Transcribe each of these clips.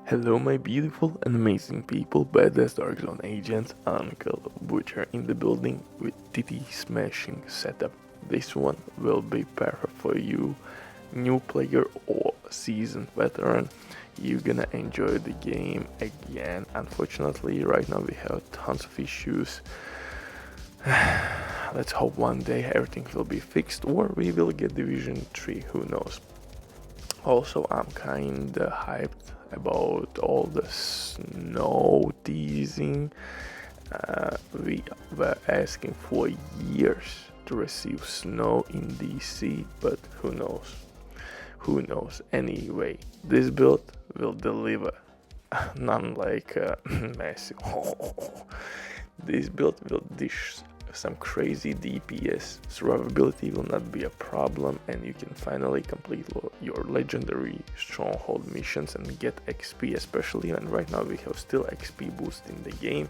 Hello my beautiful and amazing people, badass Dark Zone agents, Uncle Butcher in the building with TT smashing setup. This one will be perfect for you, new player or seasoned veteran. You're gonna enjoy the game again. Unfortunately, right now we have tons of issues. Let's hope one day everything will be fixed or we will get Division 3, who knows. Also, I'm kinda hyped about all the snow teasing. We were asking for years to receive snow in DC, but who knows? Who knows? Anyway, this build will deliver. None like massive. This build will dish some crazy DPS. Survivability will not be a problem, and you can finally complete your legendary stronghold missions and get XP, especially when right now we have still XP boost in the game.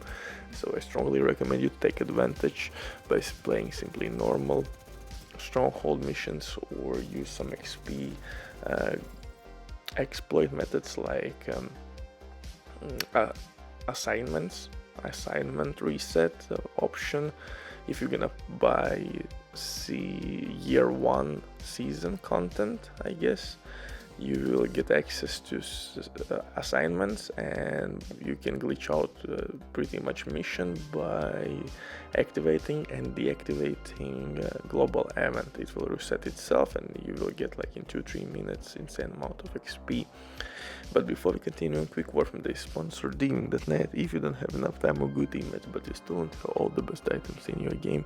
So I strongly recommend you take advantage by playing simply normal stronghold missions or use some XP exploit methods like assignment reset option. If you're gonna buy year 1 season content, I guess you will get access to assignments, and you can glitch out pretty much mission by activating and deactivating global event. It will reset itself and you will get like in 2-3 minutes insane amount of XP. But before we continue, a quick word from the sponsor, Diving.net. If you don't have enough time or good teammates, but you still want to have all the best items in your game,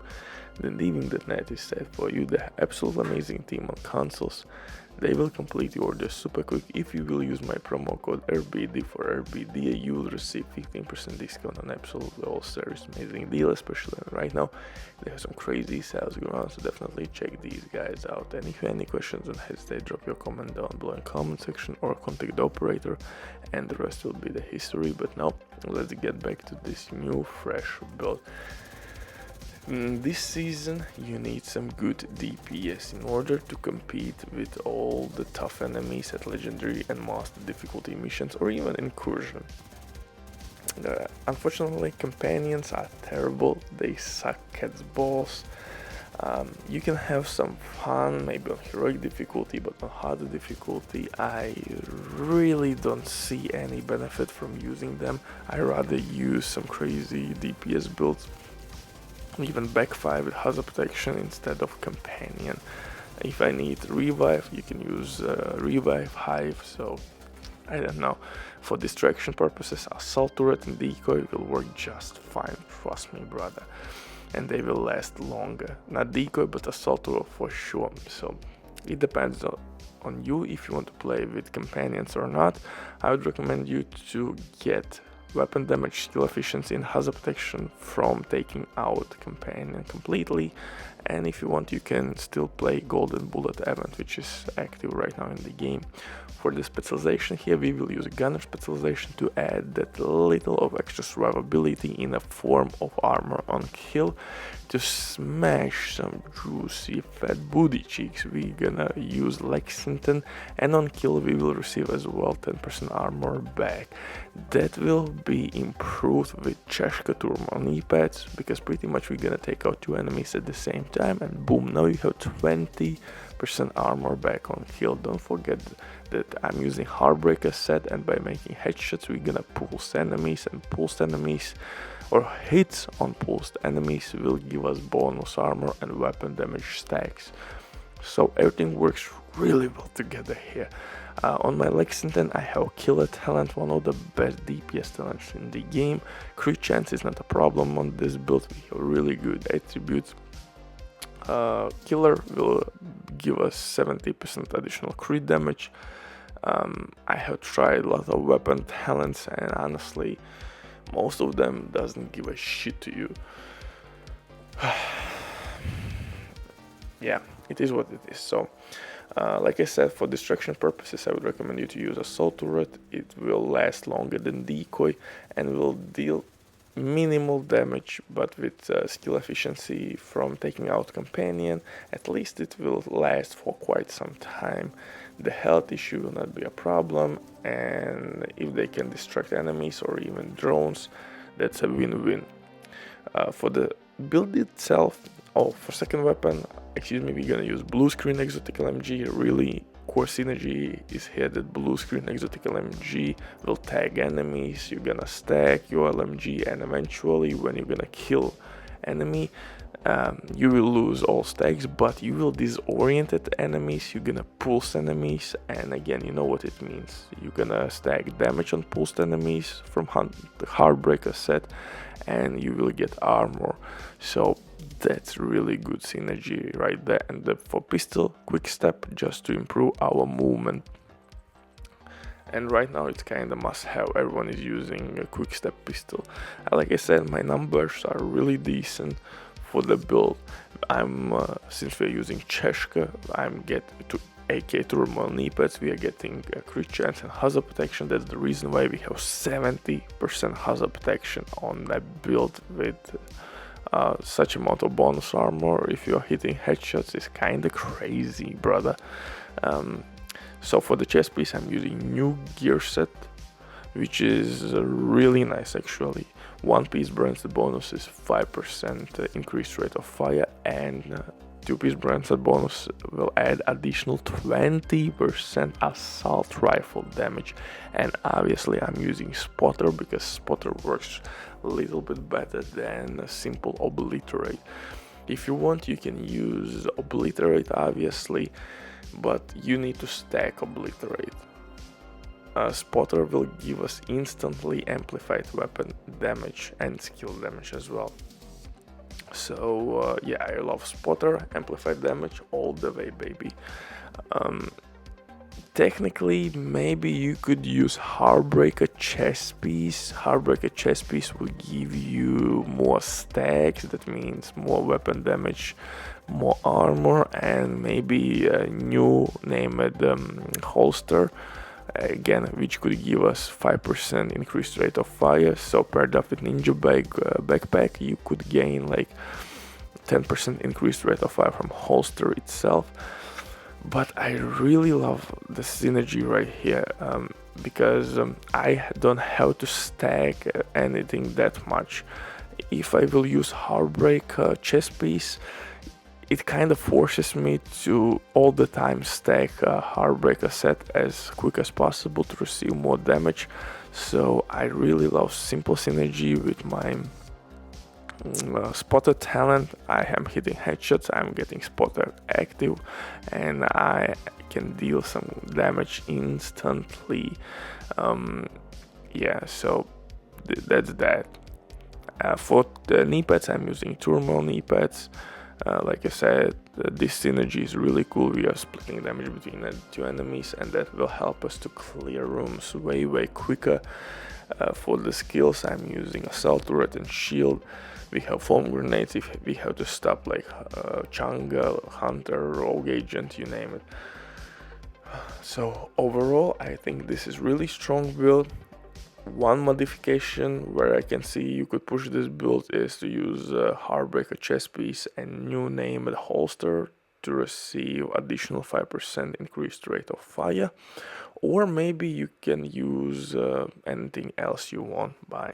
then Diving.net is set for you. The absolute amazing team on consoles. They will complete your order super quick. If you will use my promo code RBD for RBD, you will receive 15% discount on absolutely all series. Amazing deal, especially right now. They have some crazy sales going on, so definitely check these guys out. And if you have any questions, don't hesitate, drop your comment down below in comment section or contact the operator, and the rest will be the history. But now, let's get back to this new fresh build. This season you need some good DPS in order to compete with all the tough enemies at legendary and master difficulty missions or even incursion. Unfortunately, companions are terrible, they suck cat's balls. You can have some fun maybe on heroic difficulty, but on harder difficulty I really don't see any benefit from using them. I rather use some crazy DPS builds, even backfire with hazard protection instead of companion. If I need revive, you can use revive hive. So I don't know, for distraction purposes, assault turret and decoy will work just fine, trust me brother, and they will last longer. Not decoy, but assault turret for sure. So it depends on you if you want to play with companions or not. I would recommend you to get weapon damage, skill efficiency and hazard protection from taking out companion completely. And if you want, you can still play golden bullet event, which is active right now in the game. For the specialization here, we will use gunner specialization to add that little of extra survivability in a form of armor on kill to smash some juicy fat booty cheeks. We're gonna use Lexington, and on kill we will receive as well 10% armor back. That will be improved with Cheshka Turm knee pads, because pretty much we're gonna take out 2 enemies at the same time, and boom, now you have 20% armor back on kill. Don't forget that I'm using Heartbreaker set, and by making headshots we're gonna pulse enemies, and pulsed enemies or hits on pulsed enemies will give us bonus armor and weapon damage stacks. So everything works really well together here. On my Lexington I have Killer Talent, one of the best DPS talents in the game. Crit chance is not a problem on this build, we have really good attributes. Killer will give us 70% additional crit damage. I have tried a lot of weapon talents, and honestly most of them doesn't give a shit to you. Yeah, it is what it is. So like I said, for distraction purposes I would recommend you to use assault turret. It will last longer than decoy and will deal minimal damage, but with skill efficiency from taking out companion, at least it will last for quite some time. the health issue will not be a problem, and if they can distract enemies or even drones, that's a win-win. For the build itself, for second weapon, we're gonna use blue screen exotic LMG. Really core synergy is here that blue screen exotic LMG will tag enemies. You're gonna stack your LMG, and eventually when you're gonna kill enemy, you will lose all stacks, but you will disorient enemies, you're gonna pulse enemies, and again, you know what it means. You're gonna stack damage on pulsed enemies from the Heartbreaker set, and you will get armor. So that's really good synergy right there. And for pistol, quick step, just to improve our movement. And right now it's kind of must have. Everyone is using a quick step pistol. Like I said, my numbers are really decent for the build. Since we're using Cheshka, I'm getting to AK turbo knee pads, we are getting crit chance and hazard protection. That's the reason why we have 70% hazard protection on that build with such amount of bonus armor. If you're hitting headshots, it's kind of crazy, brother. So for the chest piece, I'm using new gear set, which is really nice actually. One piece brands, the bonus is 5% increased rate of fire, and two piece brands, the bonus will add additional 20% assault rifle damage. And obviously I'm using spotter because spotter works a little bit better than a simple obliterate. If you want, you can use obliterate obviously, but you need to stack obliterate. Spotter will give us instantly amplified weapon damage and skill damage as well. So yeah, I love spotter, amplified damage all the way, baby. Technically, maybe you could use Heartbreaker chest piece. Heartbreaker chest piece will give you more stacks, that means more weapon damage, more armor, and maybe a new named holster, again, which could give us 5% increased rate of fire. So paired up with NinjaBike backpack, you could gain like 10% increased rate of fire from holster itself. But I really love the synergy right here, because I don't have to stack anything that much. If I will use Heartbreak chest piece, it kind of forces me to all the time stack Heartbreaker set as quick as possible to receive more damage. So I really love simple synergy with my spotter talent. I am hitting headshots, I'm getting spotter active, and I can deal some damage instantly. Yeah, so that's that. For the knee pads, I'm using turbo knee pads. Like I said, this synergy is really cool. We are splitting damage between the two enemies, and that will help us to clear rooms way quicker. For the skills, I'm using assault turret and shield. We have foam grenades if we have to stop like Changa, Hunter, Rogue Agent, you name it. So overall, I think this is really strong build. One modification where I can see you could push this build is to use Heartbreaker chest piece and new named holster to receive additional 5% increased rate of fire, or maybe you can use anything else you want by